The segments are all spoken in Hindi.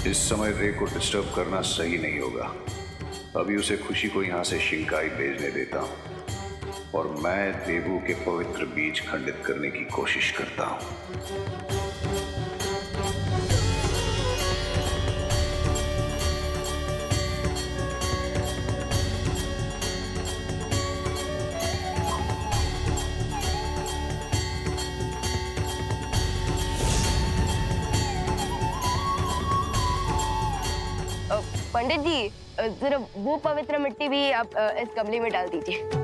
इस समय रे को डिस्टर्ब करना सही नहीं होगा। अभी उसे खुशी को यहाँ से शिंकाई भेजने देता हूँ और मैं देवू के पवित्र बीज खंडित करने की कोशिश करता हूँ। पंडित जी, जरा वो पवित्र मिट्टी भी आप इस गमले में डाल दीजिए।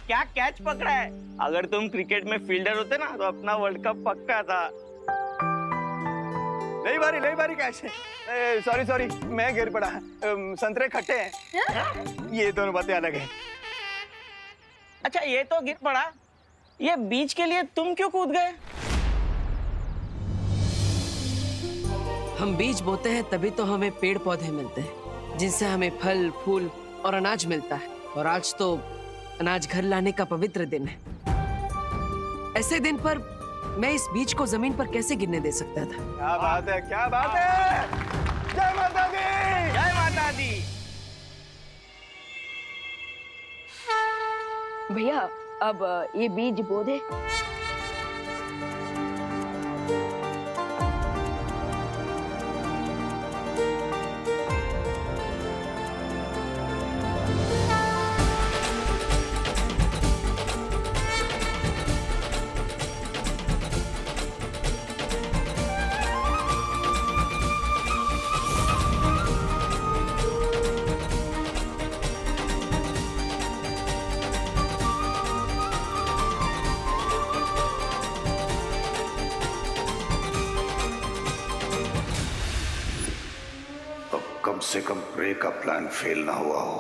क्या कैच पकड़ा है। अगर तुम क्रिकेट में फील्डर होते ना तो अपना वर्ल्ड कप पक्का था। नई बारी कैच है। सॉरी मैं गिर पड़ा। संतरे खट्टे हैं। ये दोनों बातें अलग हैं। अच्छा ये तो गिर पड़ा, ये बीज के लिए तुम क्यों कूद गए? हम बीज बोते हैं तभी तो हमें पेड़ पौधे मिलते हैं जिनसे हमें फल फूल और अनाज मिलता है। और आज तो अनाज घर लाने का पवित्र दिन है। ऐसे दिन पर मैं इस बीज को जमीन पर कैसे गिरने दे सकता था? क्या बात है, क्या बात है। जय माता दी, जय माता दी। भैया अब ये बीज बो दे। कम से कम रे का प्लान फेल ना हुआ हो।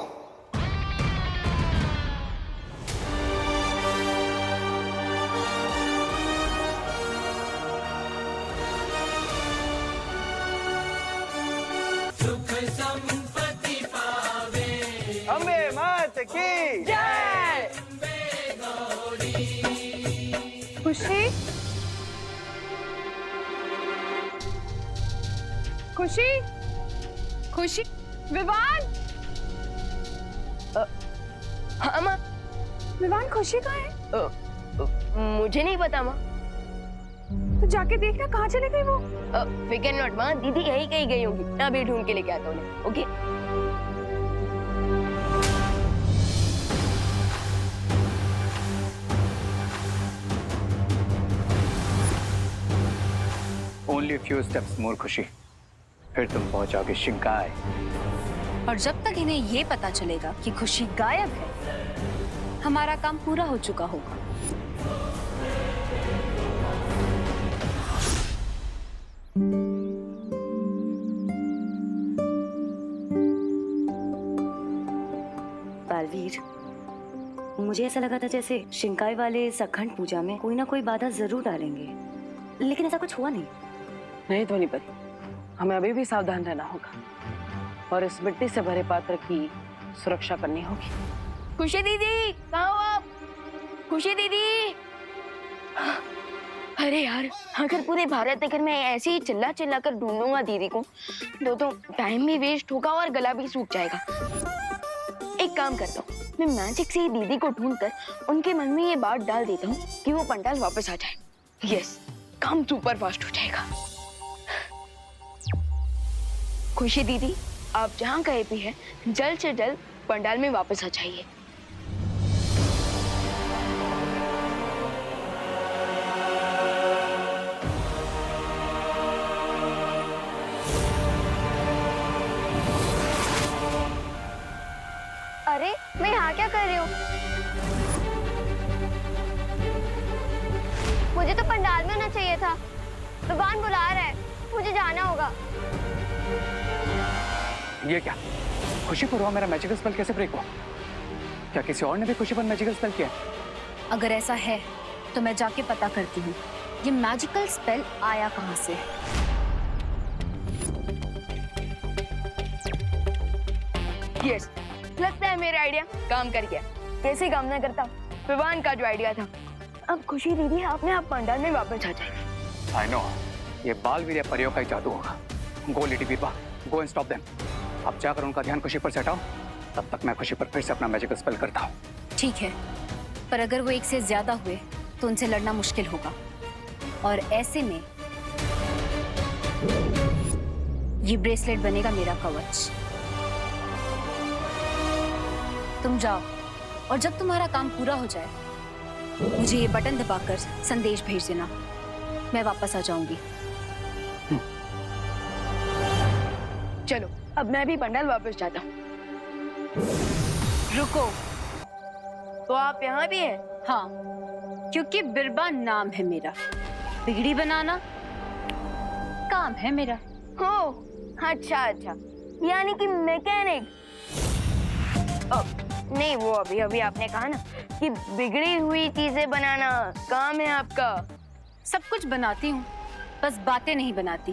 सुख संपत्ति पावे, अम्बे मात की जय। खुशी, खुशी, खुशी, विवान। हाँ माँ। विवान, खुशी कहाँ है? मुझे नहीं पता माँ। तो जाके देखना कहाँ चली गई वो। फिकर नॉट माँ, दीदी यही कहीं गई होगी, मैं अभी ढूंढ के लेके आता हूँ। ओके ओनली फ्यू स्टेप्स मोर खुशी, फिर तुम पहुंचोगे शिंकाई। और जब तक इन्हें ये पता चलेगा कि खुशी गायब है, हमारा काम पूरा हो चुका होगा। बालवीर, मुझे ऐसा लगा था जैसे शिंकाई वाले इस अखंड पूजा में कोई ना कोई बाधा जरूर डालेंगे, लेकिन ऐसा कुछ हुआ नहीं। नहीं ध्वनि परी, हमें अभी भी सावधान रहना होगा और इस मिट्टी से भरे पात्र की सुरक्षा करनी होगी। खुशी दीदी, कहाँ हो आप? खुशी दीदी, अरे यार, अगर पूरे भारत नगर में ऐसे ही चिल्ला चिल्ला कर ढूंढूंगा दीदी को तो टाइम भी वेस्ट होगा और गला भी सूख जाएगा। एक काम करता हूँ, मैं मैजिक से ही दीदी को ढूंढकर उनके मन में ये बात डाल देता हूँ कि वो पंडाल वापस आ जाए। यस, काम सुपर फास्ट हो जाएगा। खुशी दीदी, आप जहाँ कहीं भी हैं, जल्द से जल्द पंडाल में वापस आ जाइए। अरे, मैं यहाँ क्या कर रही हूँ? मुझे तो पंडाल में होना चाहिए था। भगवान बुला रहा है, मुझे जाना होगा। ये क्या? खुशी पर हुआ मेरा मैजिकल स्पेल कैसे ब्रेक हुआ? क्या किसी और ने भी खुशी पर मैजिकल स्पेल किया? अगर ऐसा है तो मैं जाके पता करती हूँ ये मैजिकल स्पेल आया कहाँ से। यस, लगता है मेरा आइडिया काम कर गया। कैसे काम ना करता, विवान का जो आइडिया था। अब खुशी दीदी अपने आप पंडाल में वापस आ जाएगी। आई नो, ये बालवीर परियों का ही जादू होगा। गो लेडी बीरबा, गो एंड स्टॉप देम। अब जाकर उनका ध्यान खुशी पर से हटाओ, तब तक मैं खुशी पर फिर से अपना मैजिकल स्पेल करता हूँ। ठीक है, पर अगर वो एक से ज्यादा हुए तो उनसे लड़ना मुश्किल होगा, और ऐसे में ये ब्रेसलेट बनेगा मेरा कवच। तुम जाओ, और जब तुम्हारा काम पूरा हो जाए मुझे ये बटन दबाकर संदेश भेज देना, मैं वापस आ जाऊंगी। चलो, अब मैं भी पंडाल वापस जाता हूँ। रुको। तो आप यहाँ भी हैं? हाँ, क्योंकि बिरबा नाम है मेरा, बिगड़ी बनाना काम है मेरा। हो, अच्छा अच्छा, यानी कि मैकेनिक। नहीं, वो अभी आपने कहा ना कि बिगड़ी हुई चीजें बनाना काम है आपका। सब कुछ बनाती हूँ, बस बातें नहीं बनाती।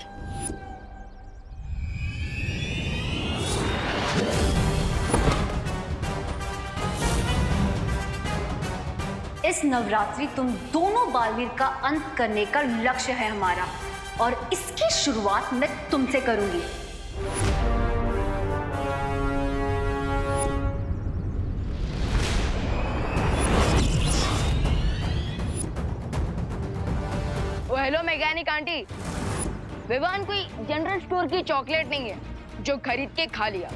इस नवरात्रि तुम दोनों बालवीर का अंत करने का लक्ष्य है हमारा, और इसकी शुरुआत मैं तुमसे करूंगी। हेलो मैकेनिक आंटी, विवान कोई जनरल स्टोर की चॉकलेट नहीं है जो खरीद के खा लिया।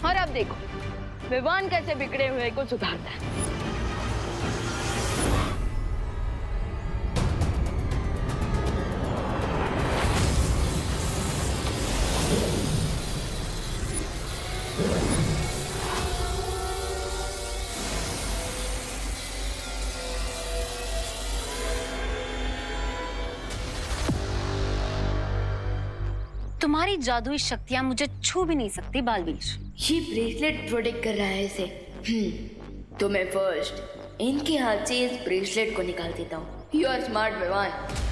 और अब देखो विवान कैसे बिगड़े हुए को सुधारता है। तुम्हारी जादुई शक्तियां मुझे छू भी नहीं सकती बालवीर। ये ब्रेसलेट प्रोटेक्ट कर रहा है इसे। तो मैं फर्स्ट इनके हाथ से इस ब्रेसलेट को निकाल देता हूँ। You are smart Vivaan.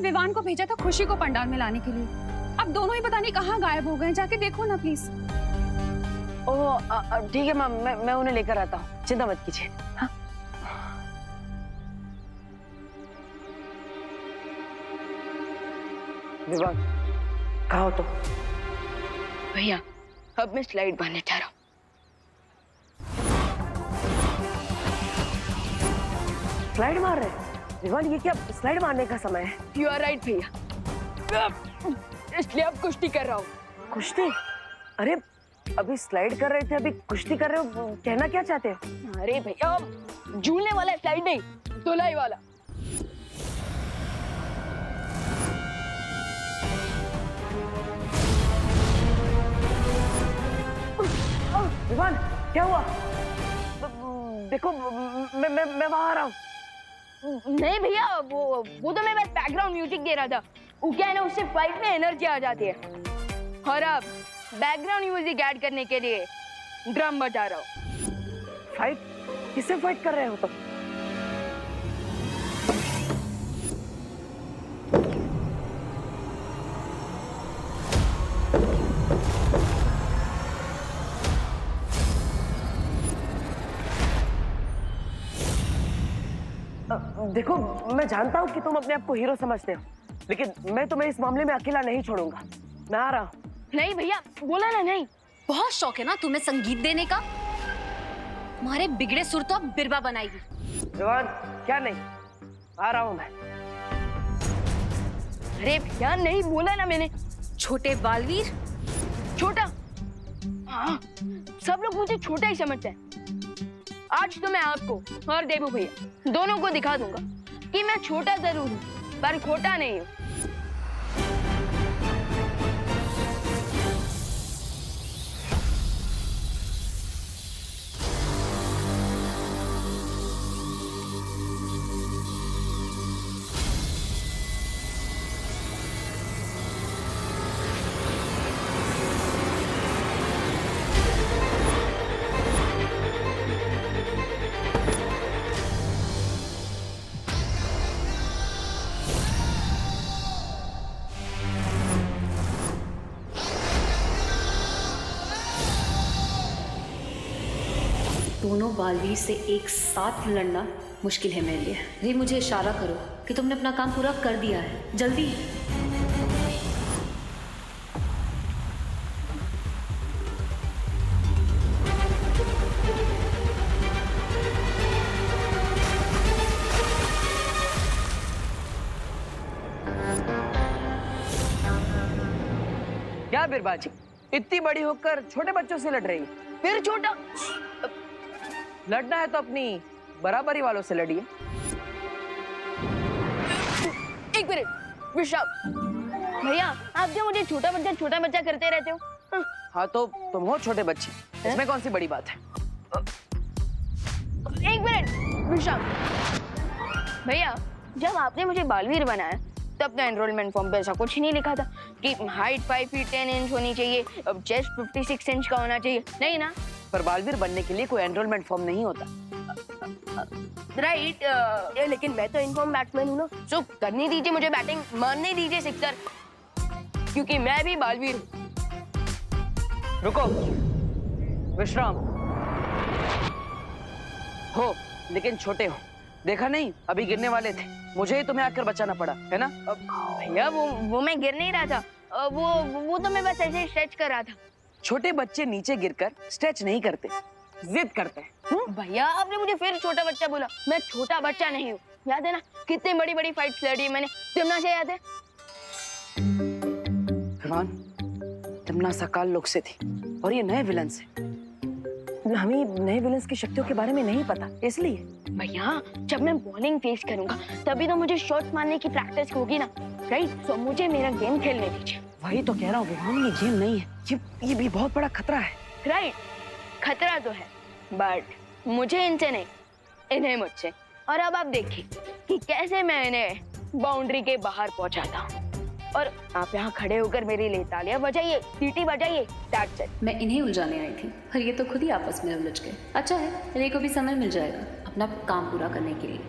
Vivaan को भेजा था खुशी को पंडाल में लाने के लिए। अब दोनों ही पता नहीं कहाँ गायब हो गए, जाके देखो ना प्लीज। ओह ठीक है मैम, मैं उन्हें लेकर आता हूँ, चिंता मत कीजिए। हाँ? विवान कहाँ हो तुम? भैया अब मैं स्लाइड मारने जा रहा हूँ। स्लाइड मार रहे? विवान ये क्या स्लाइड मारने का समय है? यू आर राइट भैया, इसलिए अब कुश्ती कर रहा हूँ। कुश्ती? अरे अभी स्लाइड कर रहे थे, अभी कुश्ती कर रहे हो, कहना क्या चाहते हो? अरे भैया झूलने वाला स्लाइड नहीं, धुलाई वाला। विवान क्या हुआ? देखो मैं वहां आ रहा हूँ। नहीं भैया, वो तो मैं बस बैकग्राउंड म्यूजिक दे रहा था। वो क्या है ना, उससे फाइट में एनर्जी आ जाती है। और अब बैकग्राउंड म्यूजिक ऐड करने के लिए ड्रम बजा रहा हूँ। फाइट? किससे फाइट कर रहे हो तुम? देखो मैं जानता हूँ कि तुम अपने आप को हीरो समझते हो, लेकिन मैं तुम्हें इस मामले में अकेला नहीं छोड़ूंगा। मैं आ रहा हूँ। नहीं भैया, बोला ना नहीं। बहुत शौक है ना तुम्हें संगीत देने का? तुम्हारे बिगड़े सुर तो अब बिरबा बनाएगी। विवान क्या नहीं, आ रहा हूँ मैं। अरे भैया नहीं, बोला ना मैंने। छोटे बालवीर? छोटा? हाँ, सब लोग मुझे छोटा ही समझते हैं। आज तो मैं आपको और देबू भैया दोनों को दिखा दूंगा कि मैं छोटा जरूर हूँ पर खोटा नहीं हूँ। दोनों बालवीर से एक साथ लड़ना मुश्किल है मेरे लिए। रे मुझे इशारा करो कि तुमने अपना काम पूरा कर दिया है, जल्दी। क्या बिरबाजी, इतनी बड़ी होकर छोटे बच्चों से लड़ रही है? फिर छोटा? लड़ना है तो अपनी बराबरी वालों से लड़िए। एक मिनट विशाल भैया, आप जो मुझे छोटा बच्चा करते रहते हो। हाँ तो तुम हो छोटे बच्चे, इसमें कौन सी बड़ी बात है? एक मिनट विशाल भैया, जब आपने मुझे बालवीर बनाया तब तो एनरोलमेंट फॉर्म पे ऐसा कुछ नहीं लिखा था कि हाइट 5 फीट 10 इंच होनी चाहिए, अब चेस्ट 56 इंच का होना चाहिए, नहीं ना? पर बालवीर बनने के लिए कोई एनरोलमेंट फॉर्म नहीं होता। राइट, लेकिन मैं तो इनफॉर्म बैट्समैन हूँ ना, सो करने दीजिए मुझे बैटिंग, मारने दीजिए सिक्सर, क्योंकि मैं भी बालवीर हूँ। रुको, विश्राम हो लेकिन छोटे हो। देखा नहीं, अभी गिरने वाले थे, मुझे ही तुम्हें आकर बचाना पड़ा, है ना? भैया वो मैं गिर नहीं रहा था, वो तो मैं बस ऐसे स्ट्रेच कर रहा था। छोटे बच्चे नीचे गिरकर स्ट्रेच नहीं करते, जिद करते हैं। भैया आपने मुझे फिर छोटा बच्चा बोला, मैं छोटा बच्चा नहीं हूँ। याद है ना कितनी बड़ी बड़ी फाइट्स लड़ी मैंने, तिमना से याद है? भगवान, तिमना सकाल लोग से थी और ये नए विलन से। हमें नए विलन्स की शक्तियों के बारे में नहीं पता, इसलिए। भैया जब मैं बॉलिंग फेस करूंगा तभी तो मुझे शॉट्स मारने की प्रैक्टिस होगी ना, राइट? तो मुझे मेरा गेम खेलने दीजिए। वही तो कह रहा हूँ भगवान, ये गेम नहीं है, ये भी बहुत बड़ा खतरा है। राइट, खतरा तो है, बट मुझे इनसे नहीं, इन्हें मुझसे। और अब आप देखिए कि कैसे मैं इन्हें बाउंड्री के बाहर पहुंचाता हूँ। और आप यहाँ खड़े होकर मेरे लिए तालियां बजाइए, सीटी बजाइए, दैट्स इट। मैं इन्हें उलझाने आई थी और ये तो खुद ही आपस में उलझ गए। अच्छा है, रे को भी समय मिल जाएगा अपना काम पूरा करने के लिए।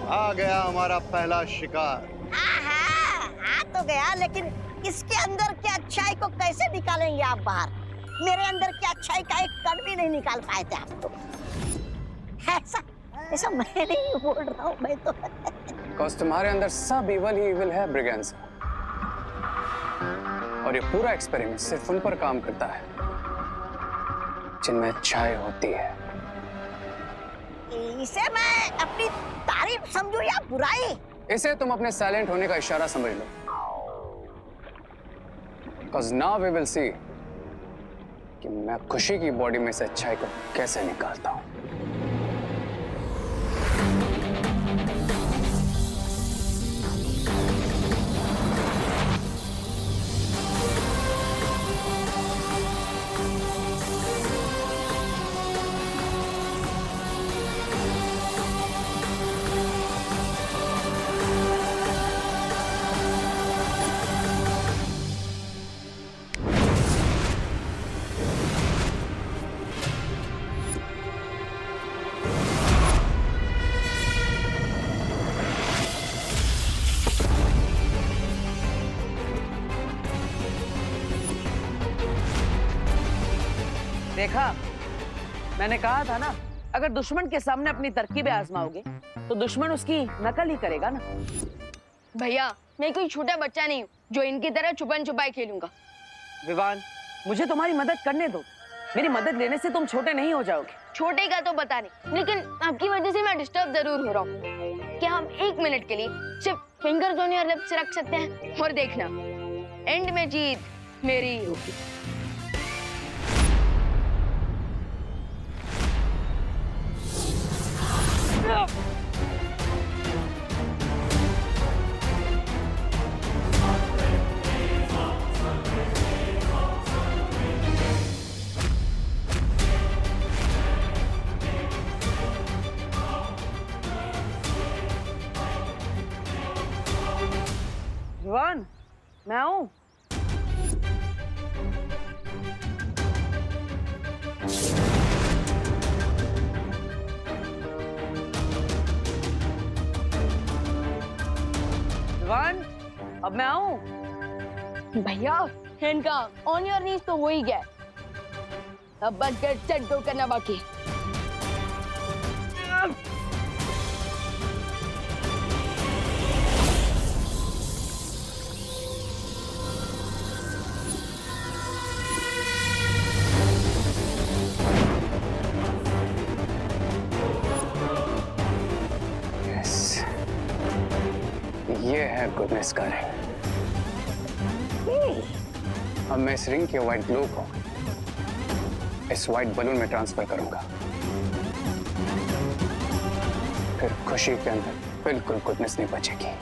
आ गया हमारा पहला शिकार। आ तो गया, लेकिन इसके अंदर की अच्छाई को कैसे निकालेंगे आप बाहर? मेरे अंदर की अच्छाई का एक कण भी नहीं निकाल पाए थे आप तो। ऐसा ऐसा मैं नहीं बोल रहा हूँ, मैं तो बिकॉज़ तुम्हारे अंदर सब इवल ही इवल है ब्रिगेंसा, और ये पूरा एक्सपेरिमेंट सिर्फ उन पर काम करता है जिनमें अच्छाई होती है। इसे मैं अपनी तारीफ समझूं या बुराई? इसे तुम अपने साइलेंट होने का इशारा समझ लो। Because now we will see कि मैं खुशी की बॉडी में से अच्छाई को कैसे निकालता हूं। देखा, मैंने कहा था ना, अगर दुश्मन के सामने अपनी तरकीबें आजमाओगे तो दुश्मन उसकी नकल ही करेगा ना। भैया, मैं कोई छोटा बच्चा नहीं हूँ जो इनकी तरह छुपन छुपाई खेलूंगा। विवान, मुझे तुम्हारी मदद करने दो। मेरी मदद लेने से तुम छोटे नहीं हो जाओगे। छोटे का तो पता नहीं, लेकिन आपकी वजह से मैं डिस्टर्ब जरूर हो रहा हूँ। क्या हम 1 मिनट के लिए सिर्फ फिंगर्स ऑन योर लिप्स रख सकते हैं? और देखना, एंड में जीत मेरी ही होगी। विवान, मैं आऊं? विवान, अब मैं आऊं? भैया, इनका ऑन योर नीज तो हो ही गया, अब बस गेट सेट गो करना बाकी। ये है गुडनेस का रिंग। अब मैं इस रिंग के व्हाइट ग्लो को इस व्हाइट बलून में ट्रांसफर करूंगा, फिर खुशी के अंदर बिल्कुल गुडनेस नहीं बचेगी।